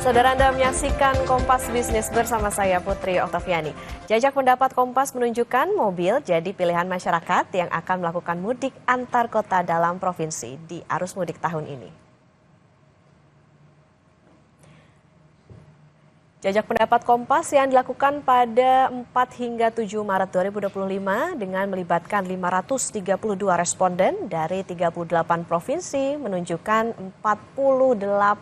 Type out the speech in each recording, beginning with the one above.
Saudara, Anda menyaksikan Kompas Bisnis bersama saya Putri Oktaviani. Jajak pendapat Kompas menunjukkan mobil jadi pilihan masyarakat yang akan melakukan mudik antar kota dalam provinsi di arus mudik tahun ini. Jajak pendapat Kompas yang dilakukan pada 4 hingga 7 Maret 2025 dengan melibatkan 532 responden dari 38 provinsi menunjukkan 48%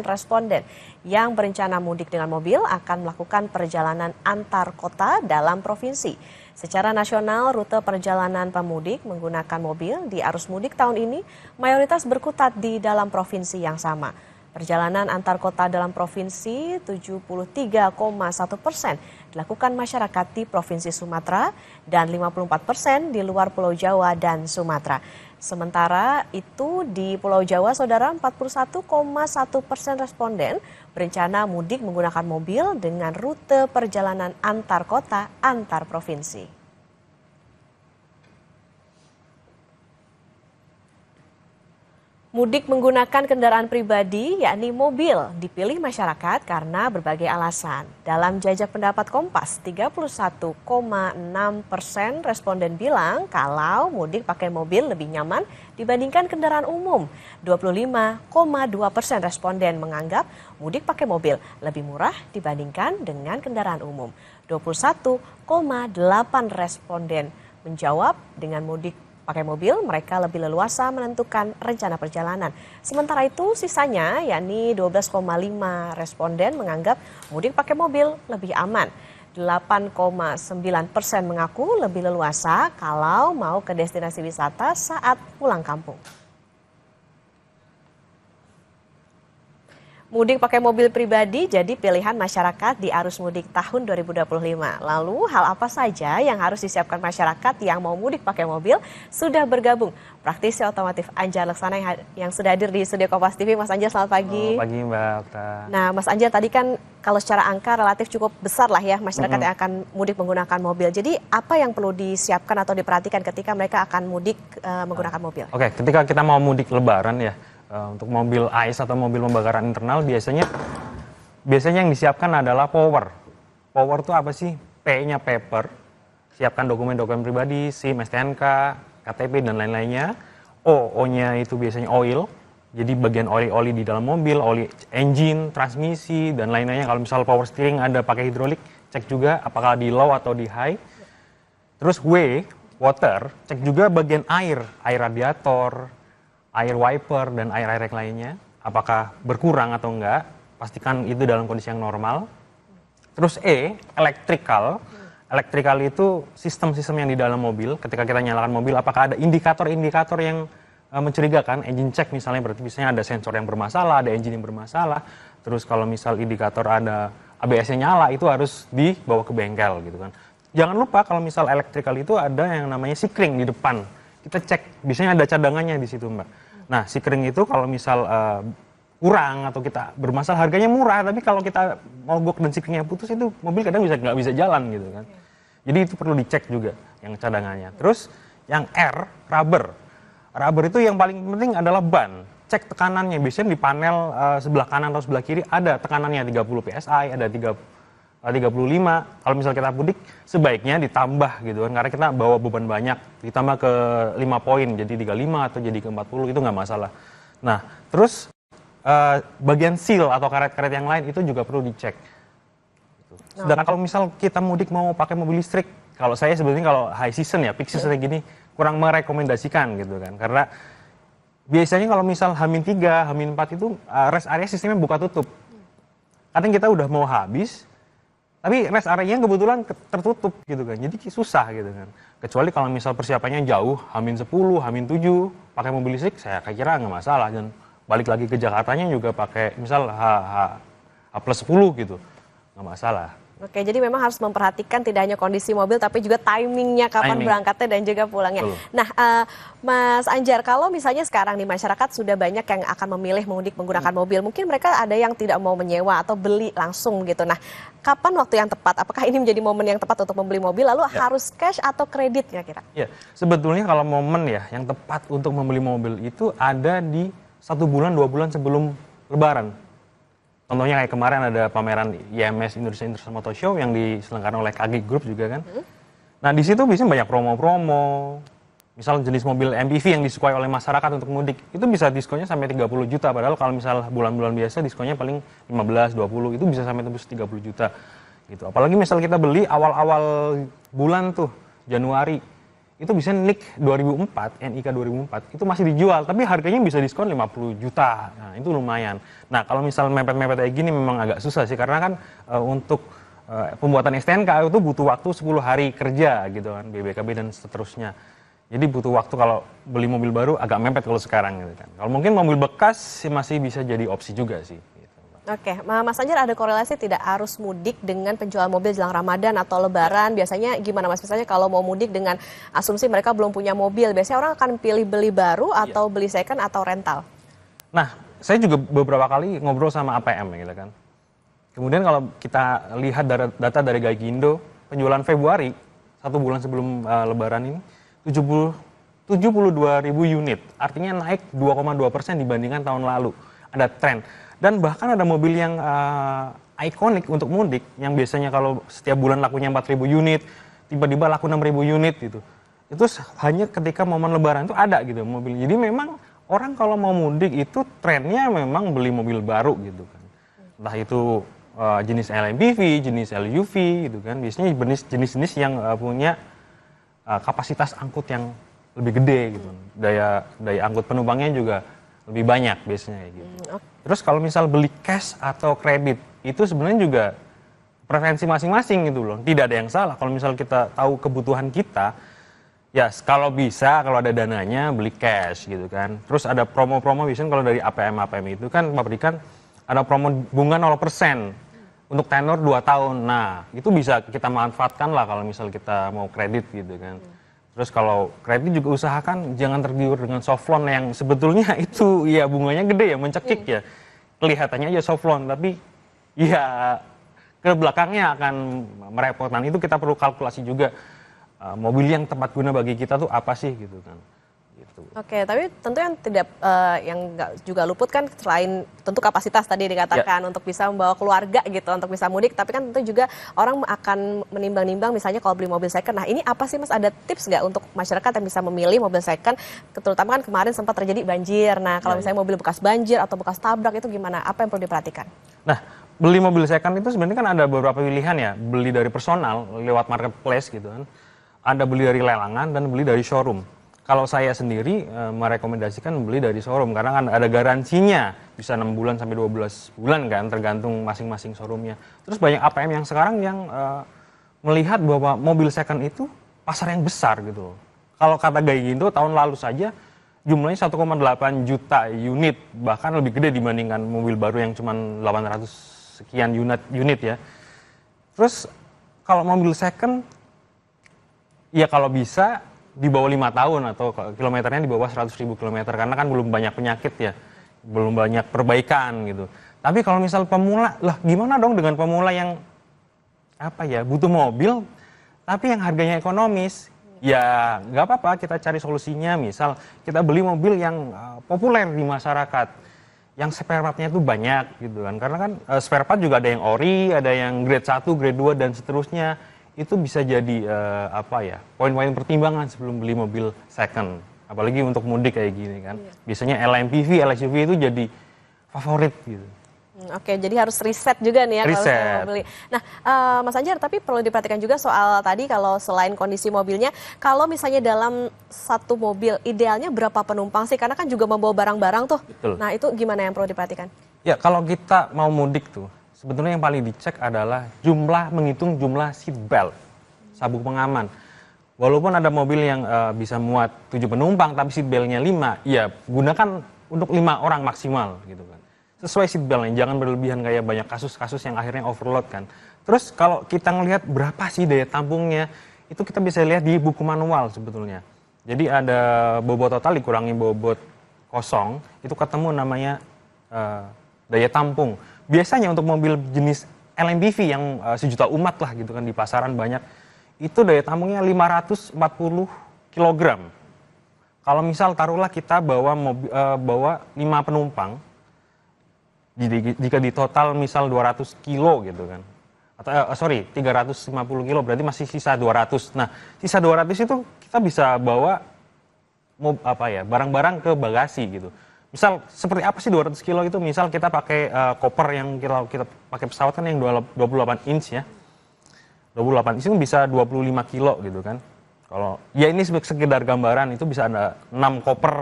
responden yang berencana mudik dengan mobil akan melakukan perjalanan antar kota dalam provinsi. Secara nasional, rute perjalanan pemudik menggunakan mobil di arus mudik tahun ini mayoritas berkutat di dalam provinsi yang sama. Perjalanan antar kota dalam provinsi 73,1% dilakukan masyarakat di Provinsi Sumatera dan 54% di luar Pulau Jawa dan Sumatera. Sementara itu di Pulau Jawa, saudara, 41,1% responden berencana mudik menggunakan mobil dengan rute perjalanan antar kota antar provinsi. Mudik menggunakan kendaraan pribadi, yakni mobil, dipilih masyarakat karena berbagai alasan. Dalam jajak pendapat Kompas, 31,6% responden bilang kalau mudik pakai mobil lebih nyaman dibandingkan kendaraan umum. 25,2% responden menganggap mudik pakai mobil lebih murah dibandingkan dengan kendaraan umum. 21,8% responden menjawab dengan mudik pakai mobil, mereka lebih leluasa menentukan rencana perjalanan. Sementara itu sisanya, yakni 12,5 responden menganggap mudik pakai mobil lebih aman. 8,9% mengaku lebih leluasa kalau mau ke destinasi wisata saat pulang kampung. Mudik pakai mobil pribadi jadi pilihan masyarakat di arus mudik tahun 2025. Lalu hal apa saja yang harus disiapkan masyarakat yang mau mudik pakai mobil? Sudah bergabung praktisi otomotif Anjar Laksana yang sudah hadir di studio Kompas TV. Mas Anjar, selamat pagi. Selamat pagi Mbak Okta. Nah, Mas Anjar, tadi kan kalau secara angka relatif cukup besar lah ya masyarakat yang akan mudik menggunakan mobil. Jadi apa yang perlu disiapkan atau diperhatikan ketika mereka akan mudik menggunakan mobil? Oke, ketika kita mau mudik lebaran ya, untuk mobil ICE atau mobil pembakaran internal biasanya yang disiapkan adalah power. Power itu apa sih? P-nya paper, siapkan dokumen-dokumen pribadi, SIM, STNK, KTP dan lain-lainnya. O-nya itu biasanya oil, jadi bagian oli-oli di dalam mobil, oli engine, transmisi dan lain-lainnya. Kalau misal power steering ada pakai hidrolik, cek juga apakah di low atau di high. Terus W, water, cek juga bagian air radiator, air wiper dan air yang lainnya, apakah berkurang atau enggak, pastikan itu dalam kondisi yang normal. Terus E, electrical itu sistem-sistem yang di dalam mobil, ketika kita nyalakan mobil, apakah ada indikator-indikator yang mencurigakan, engine check misalnya, berarti biasanya ada sensor yang bermasalah, ada engine yang bermasalah, terus kalau misal indikator ada ABS-nya nyala, itu harus dibawa ke bengkel gitu kan. Jangan lupa kalau misal electrical itu ada yang namanya sikring di depan, kita cek, biasanya ada cadangannya di situ Mbak. Nah, sikring itu kalau misal kurang atau kita bermasalah, harganya murah, tapi kalau kita mogok dan sikringnya putus, itu mobil kadang nggak bisa jalan gitu kan. Jadi itu perlu dicek juga yang cadangannya. Terus yang R, rubber. Rubber itu yang paling penting adalah ban. Cek tekanannya, biasanya di panel sebelah kanan atau sebelah kiri ada tekanannya 30 PSI, ada 35, kalau misal kita mudik sebaiknya ditambah gitu kan, karena kita bawa beban banyak, ditambah ke 5 poin, jadi 35 atau jadi ke 40 itu nggak masalah. Nah, terus bagian seal atau karet-karet yang lain itu juga perlu dicek. Sedangkan kalau misal kita mudik mau pakai mobil listrik, kalau saya sebenarnya kalau high season ya, peak season kayak gini, kurang merekomendasikan gitu kan, karena biasanya kalau misal H-3, H-4 itu rest area sistemnya buka tutup. Kadang kita udah mau habis, tapi rest area-nya kebetulan tertutup gitu kan, jadi susah gitu kan. Kecuali kalau misal persiapannya jauh, H-10, H-7, pakai mobil listrik, saya kira nggak masalah. Dan balik lagi ke Jakartanya juga pakai misal H+10 gitu, nggak masalah. Oke, jadi memang harus memperhatikan tidak hanya kondisi mobil, tapi juga timingnya kapan berangkatnya dan juga pulangnya. Betul. Nah, Mas Anjar, kalau misalnya sekarang di masyarakat sudah banyak yang akan memilih mudik menggunakan mobil, mungkin mereka ada yang tidak mau menyewa atau beli langsung gitu. Nah, kapan waktu yang tepat? Apakah ini menjadi momen yang tepat untuk membeli mobil? Lalu harus cash atau kredit kira-kira? Ya, sebetulnya kalau momen ya yang tepat untuk membeli mobil itu ada di 1 bulan, 2 bulan sebelum Lebaran. Contohnya kayak kemarin ada pameran IMS Indonesia International Motor Show yang diselenggarakan oleh KG Group juga kan. Nah di situ biasanya banyak promo-promo. Misal jenis mobil MPV yang disukai oleh masyarakat untuk mudik, itu bisa diskonnya sampai 30 juta. Padahal kalau misal bulan-bulan biasa diskonnya paling 15, 20, itu bisa sampai tembus 30 juta. Gitu. Apalagi misal kita beli awal-awal bulan tuh, Januari, itu bisa NIK 2004, itu masih dijual, tapi harganya bisa diskon 50 juta. Nah, itu lumayan. Nah, kalau misal mepet-mepet kayak gini memang agak susah sih, karena kan untuk pembuatan STNK itu butuh waktu 10 hari kerja gitu kan, BBKB dan seterusnya. Jadi butuh waktu kalau beli mobil baru agak mepet kalau sekarang gitu kan. Kalau mungkin mobil bekas masih bisa jadi opsi juga sih. Oke, Mas Anjar, ada korelasi tidak arus mudik dengan penjual mobil jelang Ramadan atau Lebaran? Biasanya gimana Mas? Misalnya kalau mau mudik dengan asumsi mereka belum punya mobil, biasanya orang akan pilih beli baru atau beli second atau rental? Nah, saya juga beberapa kali ngobrol sama APM gitu kan. Kemudian kalau kita lihat data dari Gaikindo, penjualan Februari, 1 bulan sebelum Lebaran ini, 72.000 unit. Artinya naik 2,2% dibandingkan tahun lalu. Ada tren. Dan bahkan ada mobil yang ikonik untuk mudik, yang biasanya kalau setiap bulan lakunya 4.000 unit, tiba-tiba laku 6.000 unit gitu. Itu hanya ketika momen Lebaran itu ada gitu mobil. Jadi memang orang kalau mau mudik itu trennya memang beli mobil baru gitu kan. Entah itu jenis LMPV, jenis LUV gitu kan. Biasanya jenis-jenis yang punya kapasitas angkut yang lebih gede gitu. Daya angkut penumpangnya juga lebih banyak biasanya kayak gitu. Terus kalau misal beli cash atau kredit, itu sebenarnya juga preferensi masing-masing gitu loh. Tidak ada yang salah kalau misal kita tahu kebutuhan kita, ya kalau bisa, kalau ada dananya beli cash gitu kan. Terus ada promo-promo biasanya kalau dari APM itu kan pabrikan ada promo bunga 0% untuk tenor 2 tahun. Nah, itu bisa kita manfaatkan lah kalau misal kita mau kredit gitu kan. Terus kalau kredit juga usahakan jangan tergiur dengan soft loan yang sebetulnya itu ya bunganya gede ya, mencekik ya. Kelihatannya aja soft loan, tapi ya ke belakangnya akan merepotkan. Itu kita perlu kalkulasi juga mobil yang tepat guna bagi kita tuh apa sih gitu kan. Gitu. Oke, tapi tentu yang tidak yang nggak juga luput kan selain tentu kapasitas tadi dikatakan untuk bisa membawa keluarga gitu untuk bisa mudik, tapi kan tentu juga orang akan menimbang-nimbang misalnya kalau beli mobil second. Nah ini apa sih Mas, ada tips nggak untuk masyarakat yang bisa memilih mobil second, terutama kan kemarin sempat terjadi banjir. Nah kalau misalnya mobil bekas banjir atau bekas tabrak itu gimana? Apa yang perlu diperhatikan? Nah, beli mobil second itu sebenarnya kan ada beberapa pilihan ya. Beli dari personal lewat marketplace gitu kan. Ada beli dari lelangan dan beli dari showroom. Kalau saya sendiri merekomendasikan beli dari showroom karena kan ada garansinya bisa 6 bulan sampai 12 bulan kan tergantung masing-masing showroomnya. Terus banyak APM yang sekarang yang melihat bahwa mobil second itu pasar yang besar gitu. Kalau kata Gaikindo tahun lalu saja jumlahnya 1,8 juta unit, bahkan lebih gede dibandingkan mobil baru yang cuma 800 sekian unit ya. Terus kalau mobil second ya kalau bisa di bawah 5 tahun atau kilometernya di bawah 100.000 kilometer karena kan belum banyak penyakit ya, belum banyak perbaikan gitu. Tapi kalau misal pemula, lah gimana dong dengan pemula yang apa ya butuh mobil tapi yang harganya ekonomis? Ya nggak apa-apa, kita cari solusinya. Misal kita beli mobil yang populer di masyarakat, yang spare part-nya itu banyak gitu kan. Karena kan spare part juga ada yang ori, ada yang grade 1, grade 2 dan seterusnya. Itu bisa jadi poin-poin pertimbangan sebelum beli mobil second, apalagi untuk mudik kayak gini kan. Biasanya LMPV, LSUV itu jadi favorit gitu. Oke, jadi harus riset juga nih ya kalau mau beli. Nah, Mas Anjar, tapi perlu diperhatikan juga soal tadi kalau selain kondisi mobilnya, kalau misalnya dalam satu mobil idealnya berapa penumpang sih? Karena kan juga membawa barang-barang tuh. Betul. Nah, itu gimana yang perlu diperhatikan? Ya, kalau kita mau mudik tuh sebetulnya yang paling dicek adalah menghitung jumlah seat belt, sabuk pengaman. Walaupun ada mobil yang bisa muat 7 penumpang tapi seat beltnya 5, ya gunakan untuk 5 orang maksimal gitu kan. Sesuai seat beltnya, jangan berlebihan kayak banyak kasus-kasus yang akhirnya overload kan. Terus kalau kita ngelihat berapa sih daya tampungnya, itu kita bisa lihat di buku manual sebetulnya. Jadi ada bobot total dikurangi bobot kosong, itu ketemu namanya daya tampung. Biasanya untuk mobil jenis LMPV yang sejuta umat lah gitu kan di pasaran banyak, itu daya tampungnya 540 kg. Kalau misal taruhlah kita bawa 5 penumpang, Jadi jika di total misal 200 kilo gitu kan, atau 350 kilo berarti masih sisa 200. Nah, sisa 200 itu kita bisa bawa barang-barang ke bagasi gitu. Misal seperti apa sih 200 kilo itu? Misal kita pakai koper yang kita pakai pesawat kan yang 28 inch ya. 28 inch itu bisa 25 kilo gitu kan. Kalau ya ini sekedar gambaran, itu bisa ada 6 koper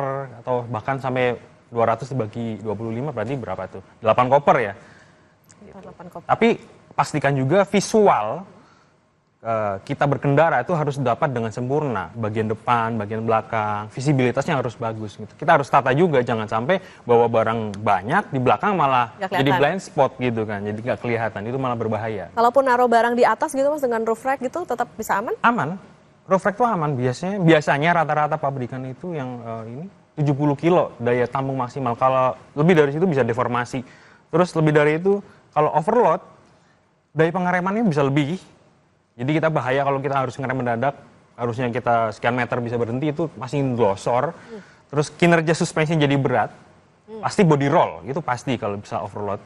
atau bahkan sampai 200 dibagi 25 berarti berapa tuh? 8 koper ya. 8 koper. Tapi pastikan juga visual kita berkendara itu harus dapat dengan sempurna. Bagian depan, bagian belakang, visibilitasnya harus bagus gitu. Kita harus tata juga, jangan sampai bawa barang banyak di belakang malah jadi blind spot gitu kan. Jadi nggak kelihatan, itu malah berbahaya. Kalaupun naruh barang di atas gitu Mas dengan roof rack gitu tetap bisa aman? Aman. Roof rack itu aman. Biasanya rata-rata pabrikan itu yang ini 70 kilo daya tampung maksimal. Kalau lebih dari situ bisa deformasi. Terus lebih dari itu, kalau overload, daya pengeremannya bisa lebih. Jadi kita bahaya kalau kita harus ngerem mendadak, harusnya kita sekian meter bisa berhenti, itu masih glosor. Terus kinerja suspensi jadi berat. Pasti body roll, itu pasti kalau bisa overload.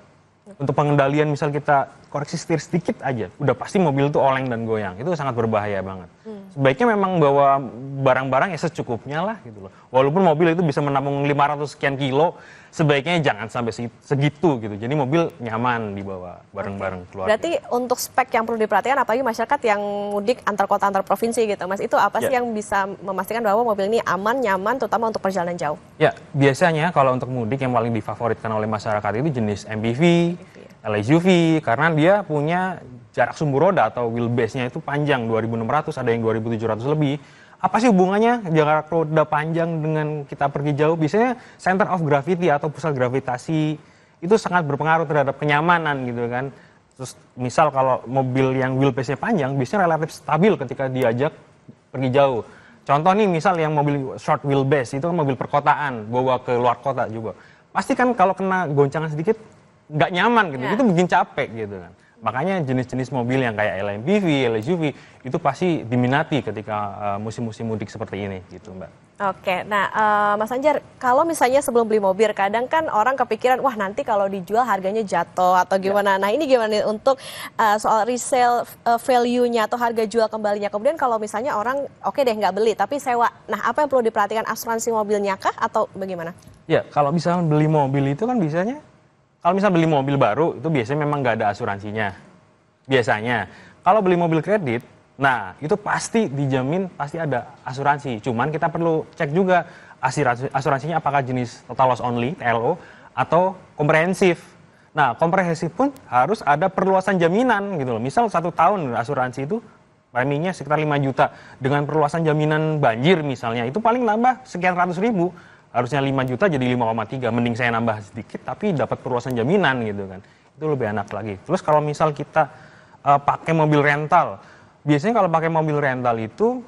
Untuk pengendalian misal kita koreksi setir sedikit aja, udah pasti mobil itu oleng dan goyang. Itu sangat berbahaya banget. Sebaiknya memang bawa barang-barang ya secukupnya lah gitu loh. Walaupun mobil itu bisa menampung 500 sekian kilo, sebaiknya jangan sampai segitu gitu. Jadi mobil nyaman dibawa bareng-bareng keluarga. Berarti untuk spek yang perlu diperhatikan, apalagi masyarakat yang mudik antar kota, antar provinsi gitu Mas, itu apa sih yang bisa memastikan bahwa mobil ini aman, nyaman, terutama untuk perjalanan jauh? Ya, biasanya kalau untuk mudik yang paling difavoritkan oleh masyarakat itu jenis MPV, LSUV, karena dia punya jarak sumbu roda atau wheelbase-nya itu panjang, 2.600, ada yang 2.700 lebih. Apa sih hubungannya jarak roda panjang dengan kita pergi jauh? Biasanya center of gravity atau pusat gravitasi itu sangat berpengaruh terhadap kenyamanan gitu kan. Terus misal kalau mobil yang wheelbase-nya panjang, biasanya relatif stabil ketika diajak pergi jauh. Contoh nih misal yang mobil short wheelbase, itu kan mobil perkotaan, bawa ke luar kota juga. Pasti kan kalau kena goncangan sedikit, nggak nyaman gitu, itu bikin capek gitu kan. Makanya jenis-jenis mobil yang kayak LMPV, LSUV itu pasti diminati ketika musim-musim mudik seperti ini gitu Mbak. Oke, nah Mas Anjar, kalau misalnya sebelum beli mobil, kadang kan orang kepikiran, wah nanti kalau dijual harganya jatuh atau gimana. Nah ini gimana nih untuk soal resale value-nya atau harga jual kembalinya. Kemudian kalau misalnya orang oke deh nggak beli tapi sewa, nah apa yang perlu diperhatikan, asuransi mobilnya kah atau bagaimana? Ya kalau misalnya beli mobil itu kan biasanya, kalau misalnya beli mobil baru, itu biasanya memang nggak ada asuransinya. Biasanya. Kalau beli mobil kredit, nah itu pasti dijamin, pasti ada asuransi. Cuman kita perlu cek juga asuransinya apakah jenis total loss only, TLO, atau komprehensif. Nah, komprehensif pun harus ada perluasan jaminan gitu loh. Misal 1 tahun asuransi itu preminya sekitar 5 juta. Dengan perluasan jaminan banjir misalnya, itu paling nambah sekian ratus ribu. Harusnya 5 juta jadi 5,3, mending saya nambah sedikit tapi dapat perluasan jaminan gitu kan. Itu lebih enak lagi. Terus kalau misal kita pakai mobil rental, biasanya kalau pakai mobil rental itu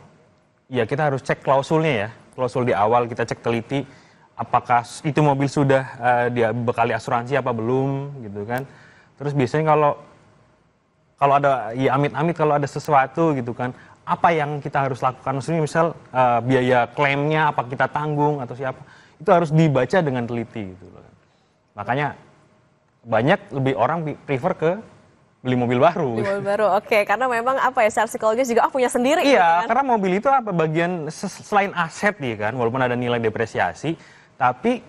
ya kita harus cek klausulnya ya. Klausul di awal kita cek teliti apakah itu mobil sudah dia bekali asuransi apa belum gitu kan. Terus biasanya kalau ada ya amit-amit kalau ada sesuatu gitu kan, apa yang kita harus lakukan, maksudnya misal biaya klaimnya apa kita tanggung atau siapa, itu harus dibaca dengan teliti gitu loh. Makanya banyak lebih orang prefer ke beli mobil baru. Beli mobil baru, oke, karena memang apa ya, secara psikologis juga punya sendiri. Iya, gitu kan? Karena mobil itu apa bagian selain aset ya kan, walaupun ada nilai depresiasi, tapi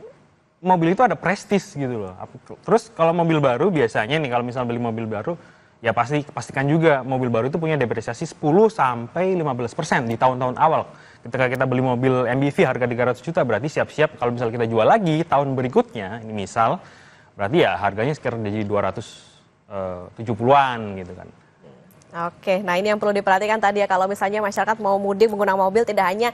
mobil itu ada prestis gitu loh. Terus kalau mobil baru biasanya nih, kalau misalnya beli mobil baru, ya pastikan juga mobil baru itu punya depresiasi 10-15% di tahun-tahun awal. Ketika kita beli mobil MPV harga 300 juta, berarti siap-siap kalau misalnya kita jual lagi tahun berikutnya, ini misal, berarti ya harganya sekitar jadi 270-an gitu kan. Oke, nah ini yang perlu diperhatikan tadi ya, kalau misalnya masyarakat mau mudik menggunakan mobil tidak hanya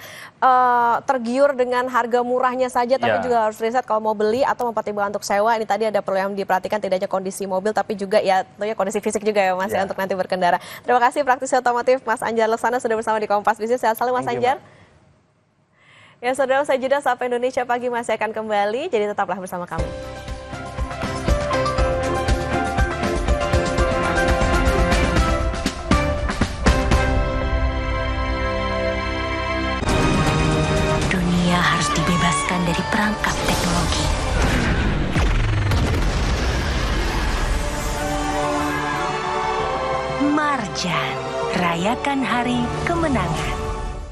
tergiur dengan harga murahnya saja, tapi juga harus riset kalau mau beli atau mempertimbangkan untuk sewa. Ini tadi ada perlu yang diperhatikan, tidak hanya kondisi mobil tapi juga ya tentunya kondisi fisik juga ya Mas ya untuk nanti berkendara. Terima kasih praktisi otomotif Mas Anjar Lesana sudah bersama di Kompas Bisnis. Sehat selalu Mas Anjar. Ya saudara, usai jeda Sapa Indonesia Pagi masih akan kembali, jadi tetaplah bersama kami. Dunia harus dibebaskan dari perangkap teknologi. Marjan, rayakan hari kemenangan.